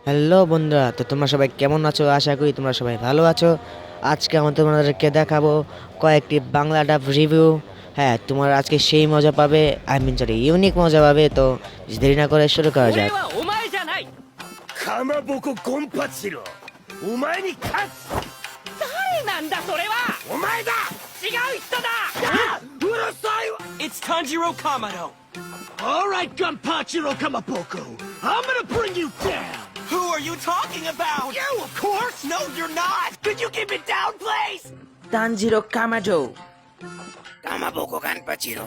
Hello বন্ধুরা, তো তোমরা সবাই কেমন আছো? আশা করি তোমরা সবাই ভালো আছো। আজকে আমি তোমাদেরকে দেখাবো কয়েকটি বাংলা ডাব রিভিউ। হ্যাঁ, তোমার আজকে সেই মজা পাবে, সরি ইউনিক মজা পাবে। তো দেরি না করে শুরু করা যাক। かまぼこゴンパチロお前に勝つ誰なんだそれはお前だ違う人だうるさいわ It's Tanjiro Kamado Alright Gunpachiro Kamaboko I'm gonna bring you down Who are you talking about? You of course No, you're not Could you keep it down please Tanjiro Kamado. Kamaboko Gonpachiro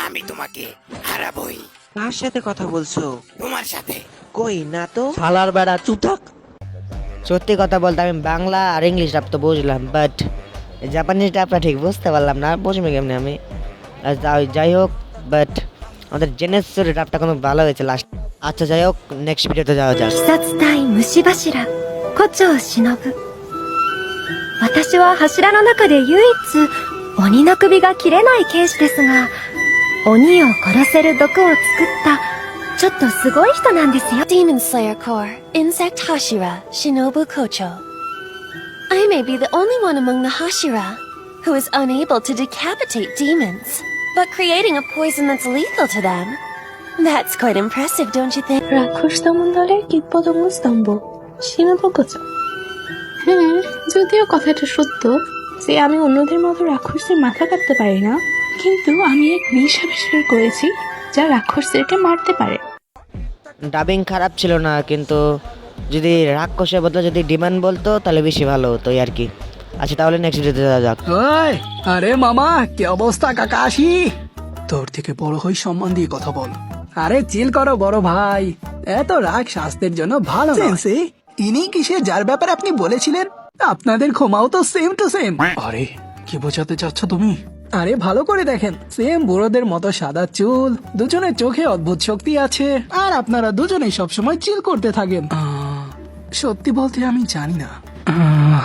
আমি তোমাকে হারাবই কার সাথে কথা বলছো? তোমার সাথে কই না তো। শালার বেড়া চুটাক। সত্যি কথা বলতে আমি বাংলা আর ইংলিশ ডাব তো বুঝলাম, বাট জাপানিজ ডাবটা ঠিক বুঝতে পারলাম না। বুঝবে কেমনি আমি? যাই হোক, বাট আমাদের জেনেশ্বর ডাবটা কোনো ভালো হয়েছে লাস্ট। আচ্ছা যাই হোক, নেক্সট ভিডিওতে যাওয়া যাক। 鬼殺隊虫柱胡蝶忍私は柱の中で唯一鬼の首が切れない剣士ですが、鬼を殺せる毒を作ったちょっとすごい人なんですよ。 Demon Slayer Corps, Insect Hashira, Shinobu Kocho. I may be the only one among the Hashira who is unable to decapitate demons, but creating a poison that's lethal to them. That's quite impressive, don't you think? রাক্ষস দমনদলের কীটপতঙ্গ স্তম্ভ সীমাবদ্ধ। যদিও কথাটা সত্য যে আমি অন্যদের মতো রাক্ষসদের মাথা কাটতে পারি না, কিন্তু আমি এক বিষ আবিষ্কার করেছি যা রাক্ষসদেরকে মারতে পারে। ডাবিং খারাপ ছিল না, কিন্তু যদি রাক্ষসের বদলে যদি ডিমান্ড বলতো তাহলে বেশি ভালো হতো আর কি। আচ্ছা তাহলে নেক্সট ভিডিওতে যাওয়া যাক। ওই আরে মামা, কি অবস্থা কাকাশি? তোর থেকে বড় হই সম্মান দিয়ে কথা বল। আরে চিল করো বড় ভাই, এত রাগ স্বাস্থ্যের জন্য ভালো না। ইনি কিসে যার ব্যাপারে আপনি বলেছিলেন আপনাদের ক্ষমাও তো সেম টু সেম। আরে কি বোঝাতে চাচ্ছ তুমি? আরে ভালো করে দেখেন, সেম বুড়োদের মতো সাদা চুল, দুজনের চোখে অদ্ভুত শক্তি আছে, আর আপনারা দুজনেই সবসময় চিল করতে থাকেন। সত্যি বলতে আমি জানি না,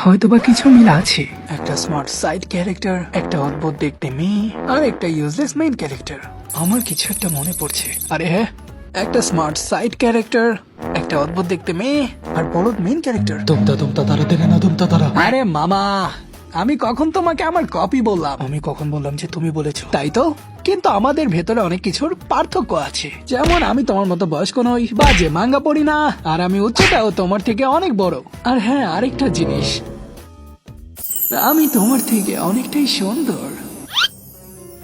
হয়তোবা কিছু মিল আছে। একটা স্মার্ট সাইড ক্যারেক্টার, একটা অদ্ভুত দেখতে মেয়ে, আর একটা ইউজলেস মেইন ক্যারেক্টার। আমার কিছু একটা মনে পড়ছে। আরে হ্যাঁ, একটা স্মার্ট সাইড ক্যারেক্টার, একটা অদ্ভুত দেখতে মেয়ে, আর বলদ মেইন ক্যারেক্টার। আরে মামা, আমি কখন তোমাকে আমার কপি বললাম? আমি কখন বললাম যে তুমি বলেছো? তাই তো, কিন্তু আমাদের ভেতরে অনেক কিছুর পার্থক্য আছে। যেমন আমি তোমার মতো বয়স্ক নই, বা যে মাঙ্গা পড়ি না, আর আমি উচ্চতাও তোমার থেকে অনেক বড়। আর হ্যাঁ, আরেকটা জিনিস, আমি তোমার থেকে অনেকটাই সুন্দর।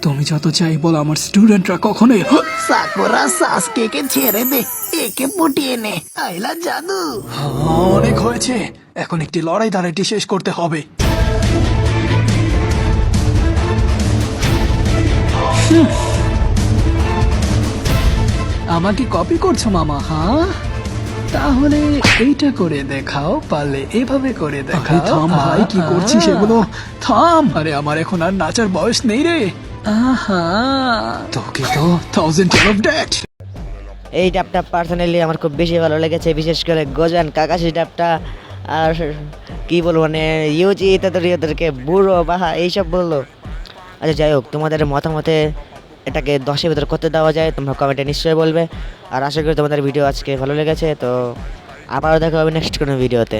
তুমি যত চাই বলো, আমার স্টুডেন্টরা কখনোই সাকুরা সাসকেকে ছেড়ে দে একে পটিয়ে নে আইলা জাদু অনেক হয়েছে, এখন একটি লড়াই দাঁড়াইটি শেষ করতে হবে। আমাকে কপি করছো মামা? হ্যাঁ, তাহলে এইটা করে দেখাও, পারলে এভাবে করে দেখাও। থাম ভাই, কি করছিস এগুলো? থাম। আরে আমার এখন আর নাচার বয়স নেই রে। আহা, তোকে তো 1000 অফ ডেট। এই ডাবটা পার্সোনালি আমার খুব বেশি ভালো লেগেছে, বিশেষ করে গোজান কাকাশি ডাবটা। আর কি বলবো, মানে ইউজি তাদেরকে বুড়ো বাহা এইসব বললো। আচ্ছা যাই হোক, তোমাদের মতামতে এটাকে 10-এর ভিতরে করতে দেওয়া যায় তোমরা কমেন্টে নিশ্চয়ই বলবে। আর আশা করি তোমাদের ভিডিও আজকে ভালো লেগেছে। তো আবারও দেখা হবে নেক্সট কোনো ভিডিওতে।